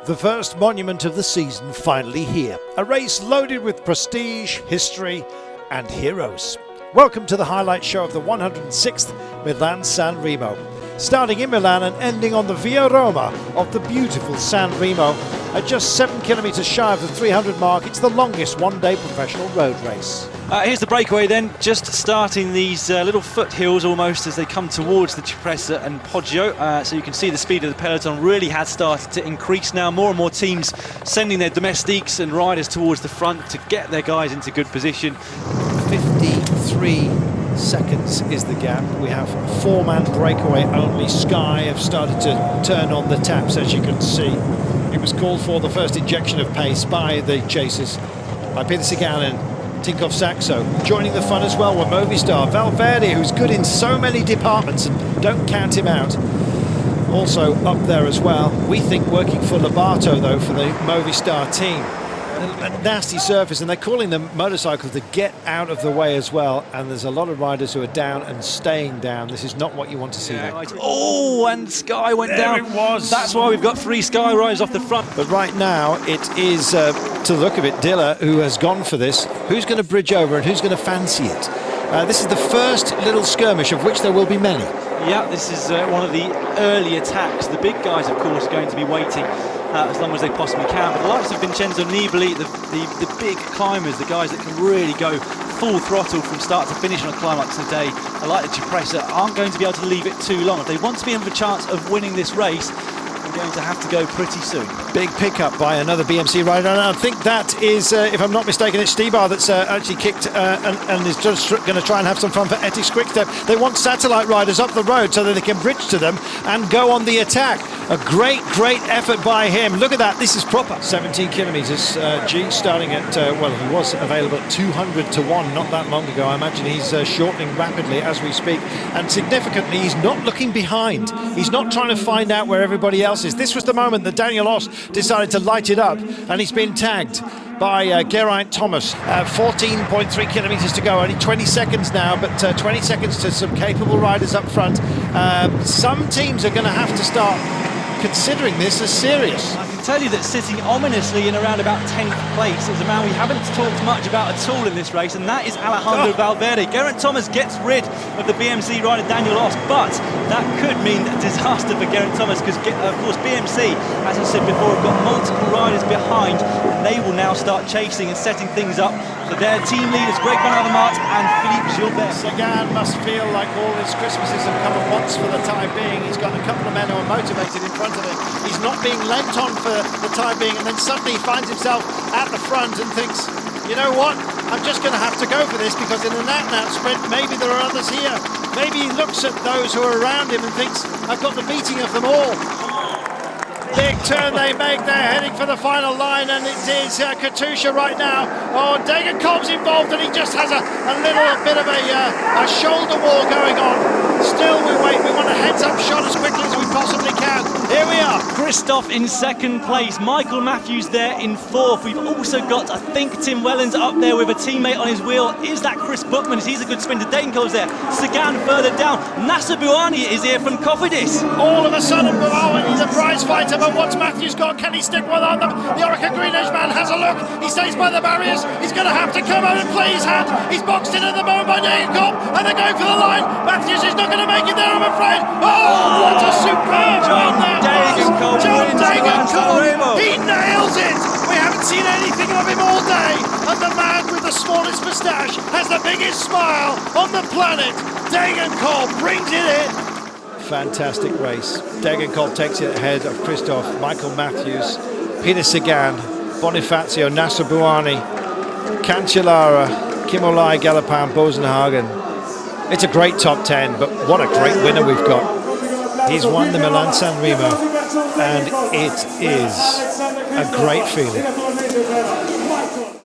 The first monument of the season finally here. A race loaded with prestige, history and heroes. Welcome to the highlight show of the 106th Milan-San Remo. Starting in Milan and ending on the Via Roma of the beautiful San Remo at just 7 kilometres shy of the 300 mark. It's the longest one-day professional road race. Here's the breakaway then, just starting these little foothills almost as they come towards the Cipressa and Poggio. So you can see the speed of the peloton really has started to increase now. More and more teams sending their domestiques and riders towards the front to get their guys into good position. 53 seconds is the gap. We have a four-man breakaway only. Sky have started to turn on the taps, as you can see. It was called for, the first injection of pace by the chasers, by Peter Sagan and Tinkoff Saxo. Joining the fun as well were Movistar, Valverde, who's good in so many departments, and don't count him out. Also up there as well, we think working for Lobato though for the Movistar team. A nasty surface, and they're calling them motorcycles to get out of the way as well, and there's a lot of riders who are down and staying down. This is not what you want to see. Right. Oh, and Sky went down. It was. That's why we've got 3 Sky riders off the front. But right now it is, to the look of it, Dilla who has gone for this. Who's going to bridge over and who's going to fancy it? This is the first little skirmish, of which there will be many. Yeah, this is one of the early attacks. The big guys, of course, are going to be waiting as long as they possibly can. But the likes of Vincenzo Nibali, the big climbers, the guys that can really go full throttle from start to finish on a climb like today, like the Cipressa, aren't going to be able to leave it too long. If they want to be in for a chance of winning this race, they're going to have to go pretty soon. Big pickup by another BMC rider, and I think that is, if I'm not mistaken, it's Stibar that's actually kicked and is just going to try and have some fun for Etix Quickstep. They want satellite riders up the road so that they can bridge to them and go on the attack. A great effort by him. Look at that, this is proper. 17 kilometres, G starting at, well, he was available at 200 to 1 not that long ago. I imagine he's shortening rapidly as we speak, and significantly he's not looking behind. He's not trying to find out where everybody else is. This was the moment that Daniel Oss decided to light it up, and he's been tagged by Geraint Thomas. 14.3 kilometres to go, only 20 seconds now, but 20 seconds to some capable riders up front. Some teams are going to have to start considering this as serious. I can tell you that sitting ominously in around about 10th place is a man we haven't talked much about at all in this race, and that is Alejandro Valverde. Geraint Thomas gets rid of the BMC rider Daniel Oss, but that could mean a disaster for Geraint Thomas, because of course BMC, as I said before, have got multiple riders behind, and they will now start chasing and setting things up for their team leaders, Greg Van Avermaet and Philippe Gilbert. Sagan must feel like all his Christmases have come at once for the time being. He's got a couple of men who are motivated in front of him. He's not being lent on for the time being, and then suddenly he finds himself at the front and thinks, you know what, I'm just going to have to go for this, because in an out-and-out sprint maybe there are others here. Maybe he looks at those who are around him and thinks, I've got the beating of them all. Big turn they make, they're heading for the final line, and it is Katusha right now. Oh, Degenkolb's involved, and he just has a little bit of a shoulder wall going on. Still we wait, we want a heads-up shot as quickly as we possibly can. Here we are. Christoph in 2nd place, Michael Matthews there in 4th. We've also got, I think, Tim Wellens up there with a teammate on his wheel. Is that Chris Bookman? He's a good sprinter. Degenkolb's there. Sagan further down. Nasser Bouhanni is here from Cofidis. All of a sudden, he's a prize fighter, but what's Matthews got? Can he stick one on them? The Orica Green Edge man has a look. He stays by the barriers. He's going to have to come out and play his hand. He's boxed in at the moment by Degenkolb, and they're going for the line. Matthews is not going to make it there, I'm afraid. Oh, what a superb run that was. John Degenkolb, he nails it. We haven't seen anything of him all day, and the man with the smallest moustache has the biggest smile on the planet. Degenkolb brings it in. Fantastic race. Degenkolb takes it ahead of Christoph, Michael Matthews, Peter Sagan, Bonifacio, Nasser Bouhanni, Cancellara, Kimolai, Galopin, Bosenhagen. It's a great top 10, but what a great winner we've got. He's won the Milan-San Remo, and it is a great feeling.